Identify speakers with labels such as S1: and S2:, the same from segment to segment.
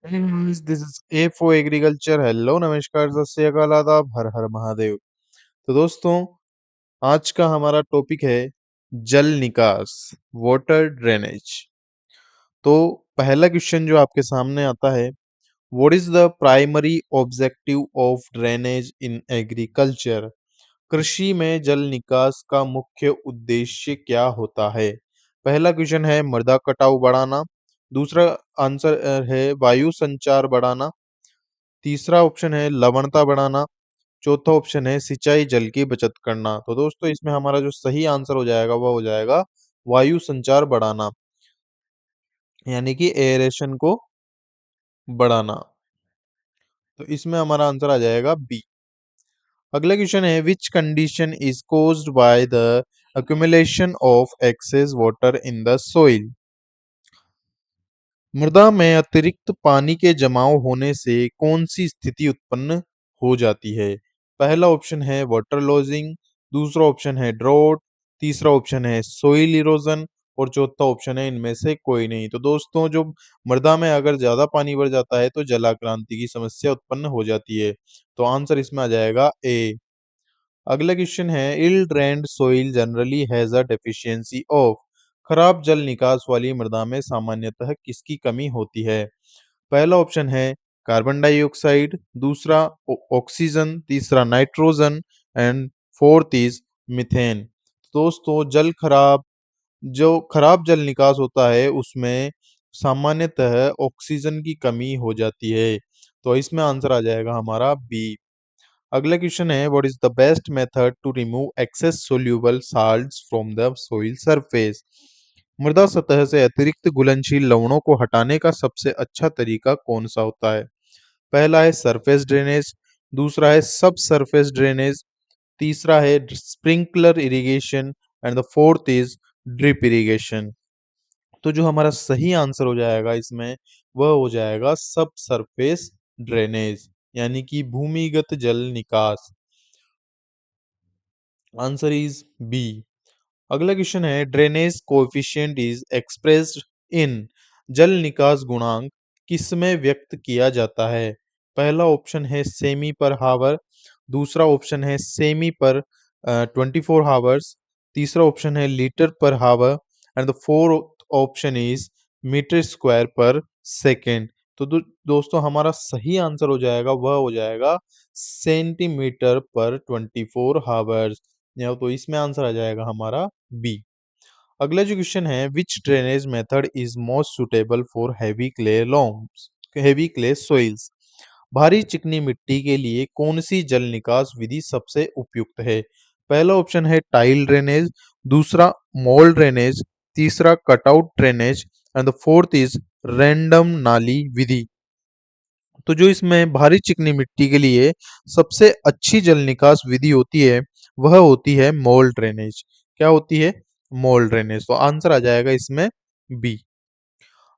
S1: Hey guys, this is A for Agriculture. Hello नमस्कार सत श्री अकाल आदाब हर हर महादेव। तो दोस्तों, आज का हमारा टॉपिक है जल निकास, वाटर ड्रेनेज। तो पहला क्वेश्चन जो आपके सामने आता है, what is the primary objective of drainage in agriculture? कृषि में जल निकास का मुख्य उद्देश्य क्या होता है? पहला क्वेश्चन है मृदा कटाव बढ़ाना। दूसरा आंसर है वायु संचार बढ़ाना। तीसरा ऑप्शन है लवणता बढ़ाना। चौथा ऑप्शन है सिंचाई जल की बचत करना। तो दोस्तों, इसमें हमारा जो सही आंसर हो जाएगा वह हो जाएगा वायु संचार बढ़ाना, यानी कि एयरेशन को बढ़ाना। तो इसमें हमारा आंसर आ जाएगा बी। अगला क्वेश्चन है which condition is caused by the accumulation of excess water in the soil? मृदा में अतिरिक्त पानी के जमाव होने से कौन सी स्थिति उत्पन्न हो जाती है? पहला ऑप्शन है वाटर लॉजिंग। दूसरा ऑप्शन है ड्रॉट। तीसरा ऑप्शन है सोइल इरोजन। और चौथा ऑप्शन है इनमें से कोई नहीं। तो दोस्तों, जो मृदा में अगर ज्यादा पानी बढ़ जाता है तो जलाक्रांति की समस्या उत्पन्न हो जाती है। तो आंसर इसमें आ जाएगा ए। अगला क्वेश्चन है ill drained soil generally has a deficiency of? खराब जल निकास वाली मृदा में सामान्यतः किसकी कमी होती है? पहला ऑप्शन है कार्बन डाइऑक्साइड। दूसरा ऑक्सीजन। तीसरा nitrogen. And fourth is methane. दोस्तों, जल खराब जो खराब जल निकास होता है उसमें सामान्यतः ऑक्सीजन की कमी हो जाती है। तो इसमें आंसर आ जाएगा हमारा बी। अगला क्वेश्चन है what is the best method to remove excess soluble salts from the soil surface? मृदा सतह से अतिरिक्त घुलनशील लवणों को हटाने का सबसे अच्छा तरीका कौन सा होता है? पहला है सरफेस ड्रेनेज। दूसरा है सब सरफेस ड्रेनेज। तीसरा है sprinkler irrigation. And the fourth is drip irrigation. तो जो हमारा सही आंसर हो जाएगा इसमें, वह हो जाएगा सब सरफेस ड्रेनेज, यानी कि भूमिगत जल निकास। Answer is B. अगला क्वेश्चन है drainage coefficient is expressed in? जल निकास गुणांक किसमें व्यक्त किया जाता है? पहला ऑप्शन है सेमी पर हावर। दूसरा ऑप्शन है सेमी पर 24 हावर्स। तीसरा ऑप्शन है litre per hour. And the fourth option is metre square per second. तो दोस्तों, हमारा सही आंसर हो जाएगा वह हो जाएगा सेंटीमीटर पर 24 हावर्स। या तो इसमें आंसर आ जाएगा हमारा बी। अगला जो क्वेश्चन है which drainage method is most suitable for heavy clay soils? भारी चिकनी मिट्टी के लिए कौन सी जल निकास विधि सबसे उपयुक्त है? पहला ऑप्शन है टाइल ड्रेनेज। दूसरा मॉल ड्रेनेज। तीसरा cutout drainage. And the fourth is random नाली विधि। तो जो इसमें भारी चिकनी मिट्टी के लिए सबसे अच्छी जल निकास विधि होती है वह होती है मॉल ड्रेनेज। क्या होती है? Mole drainage. तो आंसर आ जाएगा इसमें बी।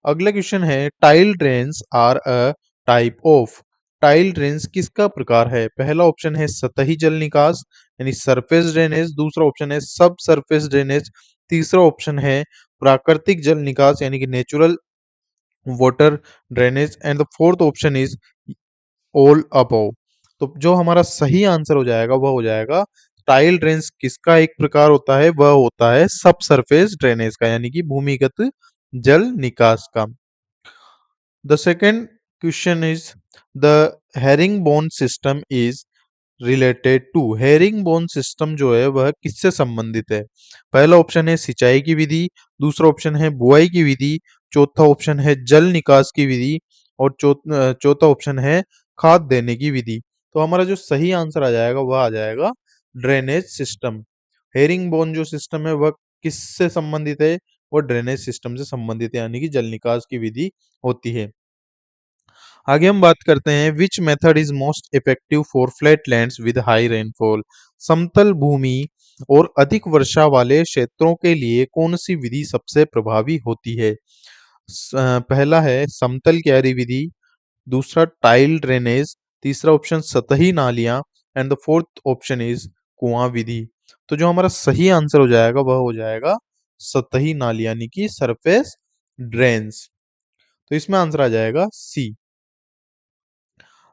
S1: अगला क्वेश्चन है tile drains are a type of? Tile drains किसका प्रकार है? पहला ऑप्शन है सतही जल निकास, यानी सरफेस ड्रेनेज। दूसरा ऑप्शन है सब सरफेस ड्रेनेज। तीसरा ऑप्शन है प्राकृतिक जल निकास, यानी कि natural water drainage. And the fourth option is all above. तो जो हमारा सही आंसर हो जाएगा वह हो जाएगा टाइल ड्रेन्स किसका एक प्रकार होता है? वह होता है सब सरफेस ड्रेनेज का, यानी कि भूमिगत जल निकास का। The second question is the herringbone system is related to? Herringbone system जो है वह किससे संबंधित है? पहला ऑप्शन है सिंचाई की विधि। दूसरा ऑप्शन है बुआई की विधि। चौथा ऑप्शन है जल निकास की विधि। और चौथा ऑप्शन है खाद देने की विधि। तो हमारा जो सही आंसर आ जाएगा वह आ जाएगा ड्रेनेज सिस्टम। हेरिंगबोन जो सिस्टम है वह किससे संबंधित है? वो ड्रेनेज सिस्टम से संबंधित है, यानी कि जल निकास की विधि होती है। आगे हम बात करते हैं which method is most effective for flatlands with high rainfall? समतल भूमि और अधिक वर्षा वाले क्षेत्रों के लिए कौन सी विधि सबसे प्रभावी होती है? पहला है समतल क्यारी विधि। दूसरा टाइल ड्रेनेज। तीसरा ऑप्शन सतही नालियां। And the fourth option is कुआं विधि। तो जो हमारा सही आंसर हो जाएगा वह हो जाएगा सतही नालियां, यानी कि सरफेस ड्रेन्स। तो इसमें आंसर आ जाएगा सी।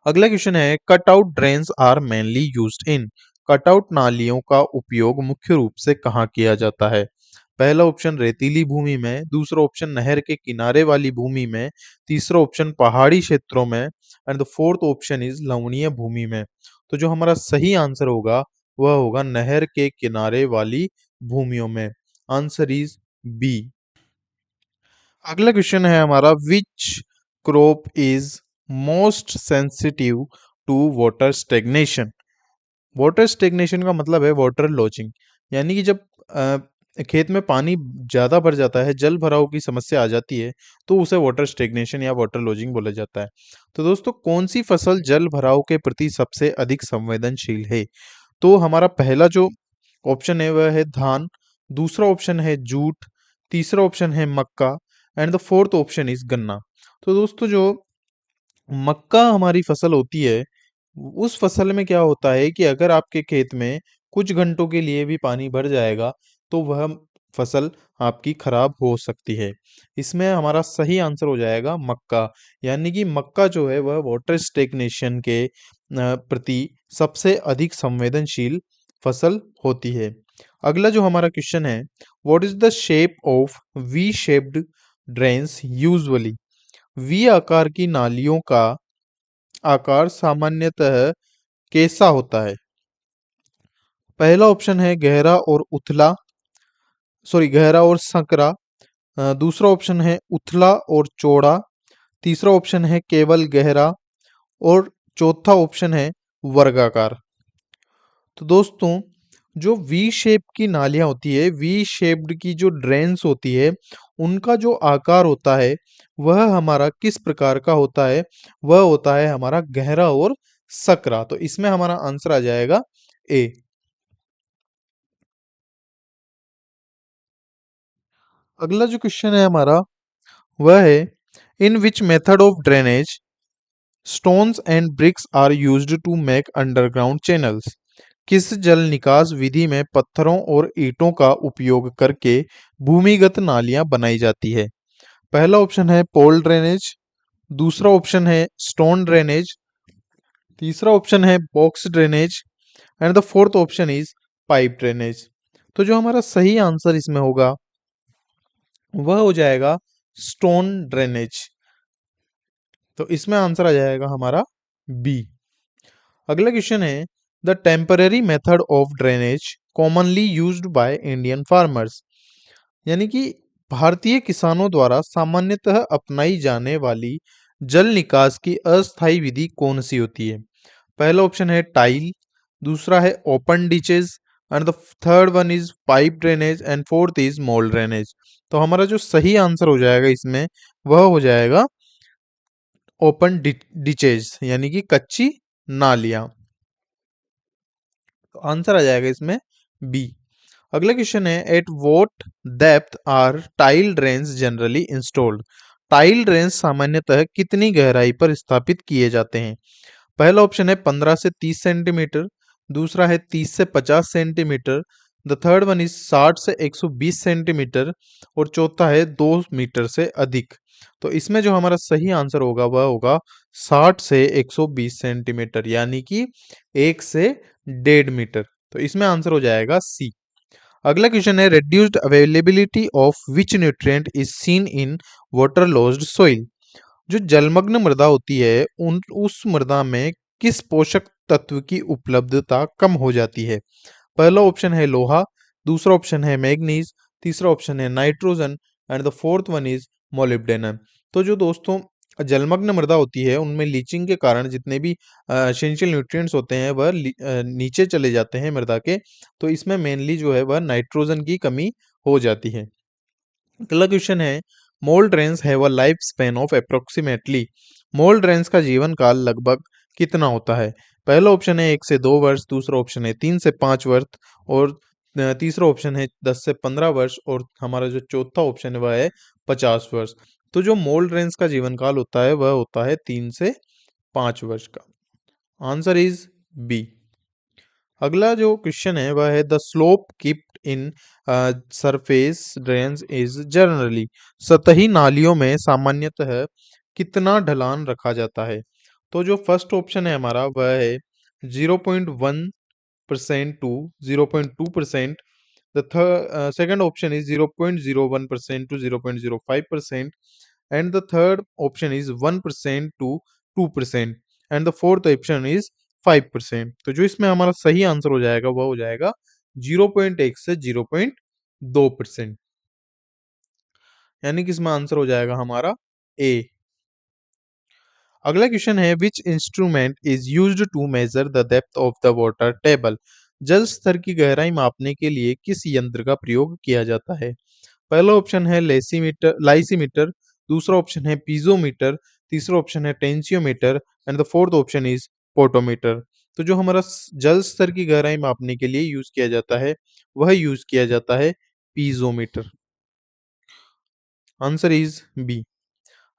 S1: अगला क्वेश्चन है cut out drains are mainly used in. Cut out नालियों का उपयोग मुख्य रूप से कहाँ किया जाता है? पहला ऑप्शन रेतीली भूमि में, दूसरा ऑप्शन नहर के किनारे वाली भूमि में, तीसरा ऑप्शन पहाड़ी क्षेत्रों में and the fourth option is लवणीय भूमि में। तो जो हमारा सही आंसर होगा वह होगा नहर के किनारे वाली भूमियों में। Answer is B. अगला क्वेश्चन है हमारा which crop is most sensitive to water stagnation. Water stagnation का मतलब है वाटर लॉजिंग, यानी कि जब खेत में पानी ज्यादा भर जाता है, जल भराव की समस्या आ जाती है, तो उसे वाटर स्टेग्नेशन या वाटर लॉजिंग बोला जाता है। तो दोस्तों कौन सी फसल जल भराव के प्रति सबसे अधिक संवेदनशील है? तो हमारा पहला जो ऑप्शन है वह है धान, दूसरा ऑप्शन है जूट, तीसरा ऑप्शन है मक्का and the fourth option is गन्ना। तो दोस्तों जो मक्का हमारी फसल होती है, उस फसल में क्या होता है कि अगर आपके खेत में कुछ घंटों के लिए भी पानी भर जाएगा तो वह फसल आपकी खराब हो सकती है। इसमें हमारा सही आंसर हो जाएगा मक्का, यानी कि मक्का जो है वह वाटर स्टेग्नेशन के प्रति सबसे अधिक संवेदनशील फसल होती है। अगला जो हमारा क्वेश्चन है what is the shape of V shaped drains usually. V आकार की नालियों का आकार सामान्यतः कैसा होता है? पहला ऑप्शन है गहरा और उथला, सॉरी गहरा और संकरा। दूसरा ऑप्शन है उथला और चौड़ा, तीसरा ऑप्शन है केवल गहरा और चौथा ऑप्शन है वर्गाकार। तो दोस्तों जो वी शेप की नालियां होती है, वी शेप्ड की जो ड्रेन्स होती है, उनका जो आकार होता है वह हमारा किस प्रकार का होता है? वह होता है हमारा गहरा और सकरा। तो इसमें हमारा आंसर आ जाएगा ए। अगला जो क्वेश्चन है हमारा वह है in which method of drainage stones and bricks are used to make underground channels. किस जल निकास विधि में पत्थरों और ईंटों का उपयोग करके भूमिगत नालियां बनाई जाती है? पहला ऑप्शन है पोल ड्रेनेज, दूसरा ऑप्शन है स्टोन ड्रेनेज, तीसरा ऑप्शन है box drainage and the fourth option is pipe drainage. तो जो हमारा सही आंसर इसमें होगा वह हो जाएगा स्टोन ड्रेनेज। तो इसमें आंसर आ जाएगा हमारा बी। अगला क्वेश्चन है the temporary method of drainage commonly used by Indian farmers. यानी कि भारतीय किसानों द्वारा सामान्यतः अपनाई जाने वाली जल निकास की अस्थायी विधि कौन सी होती है? पहला ऑप्शन है टाइल, दूसरा है open ditches and the third one is pipe drainage and fourth is mole drainage. तो हमारा जो सही आंसर हो जाएगा इसमें वह हो जाएगा ओपन डिचेज, यानी कि कच्ची नालियां। तो आंसर आ जाएगा इसमें बी। अगला क्वेश्चन है at what depth are tile drains generally installed. Tile drains सामान्यतः कितनी गहराई पर स्थापित किए जाते हैं? पहला ऑप्शन है 15 से 30 सेंटीमीटर, दूसरा है 30 से 50 centimetre, the third one is 60 से 120 सेंटीमीटर और चौथा है 2 मीटर से अधिक। तो इसमें जो हमारा सही आंसर होगा वह होगा 60 से 120 सेंटीमीटर, यानी कि 1 से 1.5 मीटर। तो इसमें आंसर हो जाएगा सी। अगला क्वेश्चन है reduced availability of which nutrient is seen in water lost soil. जो जलमग्न मृदा होती है उन उस मृदा में किस पोषक तत्व की उपलब्धता कम हो जाती है? पहला ऑप्शन है लोहा, दूसरा ऑप्शन है मैग्नीज, तीसरा ऑप्शन है nitrogen and the fourth one is molybdenum. तो जो दोस्तों जलमग्न मृदा होती है उनमें लीचिंग के कारण जितने भी एसेंशियल न्यूट्रिएंट्स होते हैं वह नीचे चले जाते हैं मृदा के। तो इसमें मेनली जो है वह नाइट्रोजन की कमी हो जाती है। अगला क्वेश्चन है mould Reigns have a life span of approximately. Mould Reigns का जीवन काल लगभग कितना होता है? पहला ऑप्शन है 1 से 2 वर्ष, दूसरा ऑप्शन है 3 से 5 वर्ष और तीसरा ऑप्शन है 10 से 15 वर्ष और हमारा जो चौथा ऑप्शन है वह है 50 वर्ष। तो जो मोल्ड रेंस का जीवन काल होता है वह होता है 3 से 5 वर्ष का। Answer is B. अगला जो क्वेश्चन है वह है the slope kept in surface drains is generally. सतही नालियों में सामान्यतः कितना ढलान रखा जाता है? तो जो फर्स्ट ऑप्शन है हमारा वह है 0.1% to 0.2%. The second option is 0.01% to 0.05%, and the third option is 1% to 2%, and the fourth option is 5%. तो जो इसमें हमारा सही आंसर हो जाएगा वह हो जाएगा 0.1 से 0.2%, यानी कि इसमें आंसर हो जाएगा हमारा ए। अगला क्वेश्चन है which instrument is used to measure the depth of the water table. जल स्तर की गहराई मापने के लिए किस यंत्र का प्रयोग किया जाता है। पहला ऑप्शन है लाइसीमीटर, दूसरा ऑप्शन है पीजोमीटर, तीसरा ऑप्शन है tensiometer, and the fourth option is potometer. तो जो हमारा जल स्तर की गहराई मापने के लिए यूज किया जाता है वह यूज किया जाता है पीजोमीटर। Answer is B.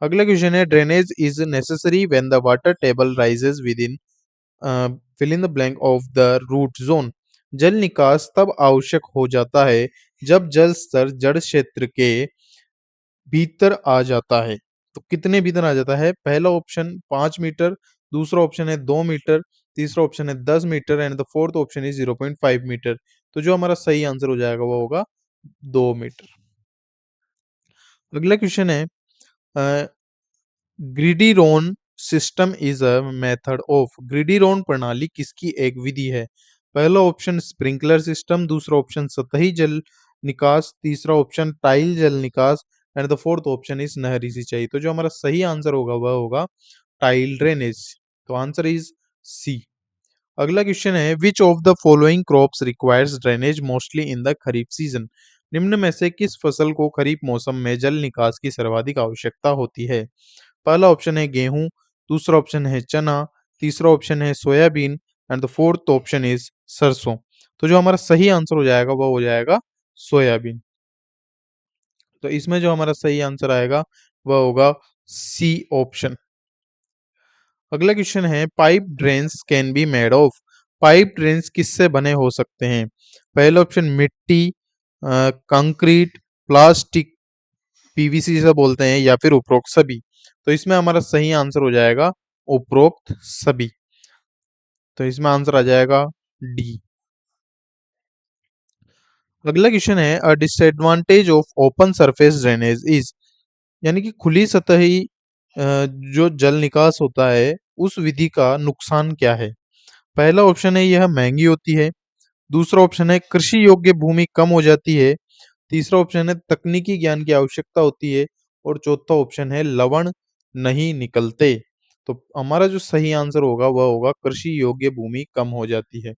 S1: अगला क्वेश्चन है drainage is necessary when the water table rises within fill in the blank of the root zone. जल निकास तब आवश्यक हो जाता है जब जल स्तर जड़ क्षेत्र के भीतर आ जाता है। तो कितने भीतर आ जाता है? पहला ऑप्शन 5 मीटर, दूसरा ऑप्शन है 2 मीटर, तीसरा ऑप्शन है 10 metre, and the fourth option is 0.5 metre. तो जो हमारा सही आंसर हो जाएगा वो होगा 2 मीटर। अगला क्वेश्चन है gridiron system is a method of. Gridiron प्रणाली किसकी एक विधि है? पहला ऑप्शन स्प्रिंकलर सिस्टम, दूसरा ऑप्शन सतही जल निकास, तीसरा ऑप्शन टाइल जल निकास, and the fourth option is नहरी सिंचाई। तो जो हमारा सही आंसर होगा वह होगा टाइल ड्रेनेज। तो आंसर इज सी। अगला क्वेश्चन है which of the following crops requires drainage mostly in the kharif season. निम्न में से किस फसल को खरीफ मौसम में जल निकास की सर्वाधिक आवश्यकता होती है? पहला ऑप्शन है गेहूं, दूसरा ऑप्शन है चना, तीसरा ऑप्शन है soybean, and the fourth option is सरसों। तो जो हमारा सही आंसर हो जाएगा वह हो जाएगा सोयाबीन। तो इसमें जो हमारा सही आंसर आएगा वह होगा सी ऑप्शन। अगला क्वेश्चन है pipe drains can be made of. Pipe drains किससे बने हो सकते हैं? पहला ऑप्शन मिट्टी, कंक्रीट, प्लास्टिक, पीवीसी से बोलते हैं, या फिर उपरोक्त सभी। तो इसमें हमारा सही आंसर हो जाएगा उपरोक्त सभी। तो इसमें आंसर आ जाएगा डी। अगला क्वेश्चन है a disadvantage of open surface drainage is. यानी कि खुली सतही जो जल निकास होता है उस विधि का नुकसान क्या है? पहला ऑप्शन है यह महंगी होती है, दूसरा ऑप्शन है कृषि योग्य भूमि कम हो जाती है, तीसरा ऑप्शन है तकनीकी ज्ञान की आवश्यकता होती है, और चौथा ऑप्शन है लवण नहीं निकलते। तो हमारा जो सही आंसर होगा वह होगा कृषि योग्य भूमि कम हो जाती है।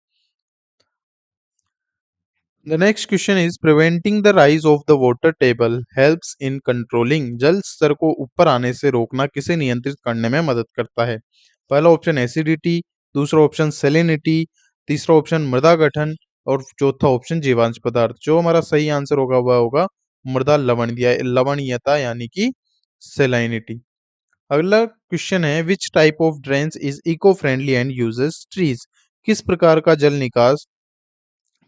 S1: The next question is preventing the rise of the water table helps in controlling। जल स्तर को ऊपर आने से रोकना किसे नियंत्रित करने में मदद करता है? पहला ऑप्शन एसिडिटी, दूसरा ऑप्शन सेलिनिटी, तीसरा ऑप्शन मृदा गठन, और चौथा ऑप्शन जीवांश पदार्थ। जो हमारा सही आंसर होगा वह होगा मृदा लवणीयता, यानी कि सेलाइनिटी। अगला क्वेश्चन है which type of drains is eco friendly and uses trees. किस प्रकार का जल निकास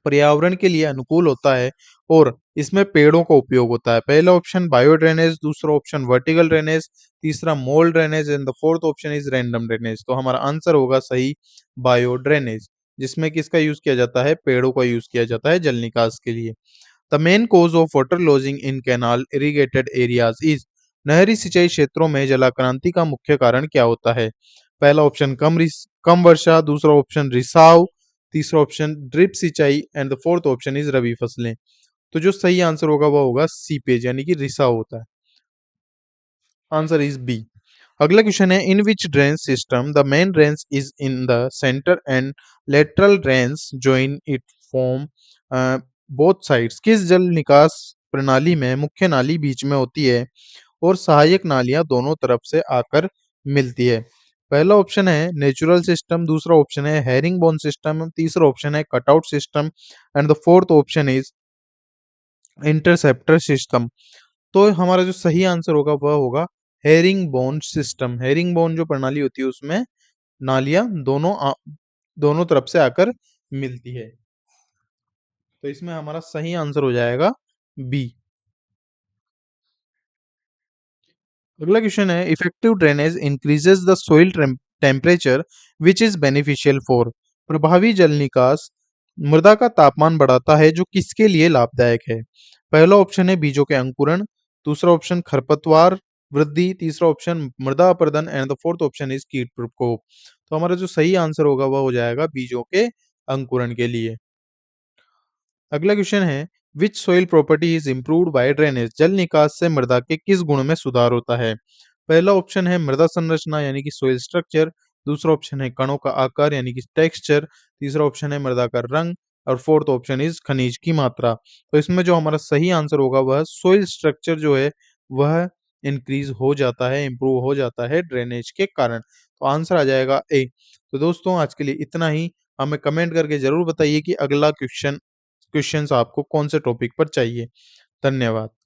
S1: पर्यावरण के लिए अनुकूल होता है और इसमें पेड़ों का उपयोग होता है? पहला ऑप्शन बायो ड्रेनेज, दूसरा ऑप्शन वर्टिकल ड्रेनेज, तीसरा mole drainage, and the fourth option is random drainage. तो हमारा आंसर होगा सही बायो ड्रेनेज, जिसमें किसका यूज किया जाता है? पेड़ों का यूज किया जाता है जल निकास के लिए। The main cause of water logging in canal irrigated areas is. नहरी सिंचाई क्षेत्रों में जलाक्रांति का मुख्य कारण क्या होता है? पहला ऑप्शन कम वर्षा, दूसरा ऑप्शन रिसाव, तीसरा ऑप्शन ड्रिप सिंचाई, and the fourth option is rabi फसलें। तो जो सही आंसर होगा वह होगा सीपेज, यानी कि रिसाव होता है। Answer is B. अगला क्वेश्चन है in which drain system the main drains is in the centre and lateral drains join it form both sides. किस जल निकास प्रणाली में मुख्य नाली बीच में होती है और सहायक नालियां दोनों तरफ से आकर मिलती है? पहला ऑप्शन है नेचुरल सिस्टम, दूसरा ऑप्शन है हेरिंग बोन सिस्टम, तीसरा ऑप्शन है cutout system, and the fourth option is interceptor system. तो हमारा जो सही आंसर होगा वह होगा herring bone system. Herring bone जो प्रणाली होती है उसमें नालियां दोनों तरफ से आकर मिलती है। तो इसमें हमारा सही आंसर हो जाएगा बी। अगला क्वेश्चन है effective drainage increases the soil temperature which is beneficial for। प्रभावी जल निकास मृदा का तापमान बढ़ाता है जो किसके लिए लाभदायक है? पहला ऑप्शन है बीजों के अंकुरण, दूसरा ऑप्शन खरपतवार वृद्धि, तीसरा ऑप्शन मृदा अपरदन and the fourth option is कीट प्रकोप। तो हमारा जो सही आंसर होगा वह हो जाएगा बीजों के अंकुरण के लिए। अगला क्वेश्चन है which soil property is improved by drainage. जल निकास से मृदा के किस गुण में सुधार होता है? पहला ऑप्शन है मृदा संरचना यानी कि सोइल स्ट्रक्चर, दूसरा ऑप्शन है कणों का आकार यानी कि टेक्सचर, तीसरा ऑप्शन है मृदा का रंग और फोर्थ ऑप्शन इज खनिज की मात्रा। तो इसमें जो हमारा सही आंसर होगा वह सोइल स्ट्रक्चर जो है वह इंक्रीज हो जाता है, इंप्रूव हो जाता है ड्रेनेज के कारण। तो आंसर आ जाएगा ए। तो दोस्तों आज के लिए इतना ही। हमें कमेंट करके जरूर बताइए कि अगला क्वेश्चंस आपको कौन से टॉपिक पर चाहिए। धन्यवाद।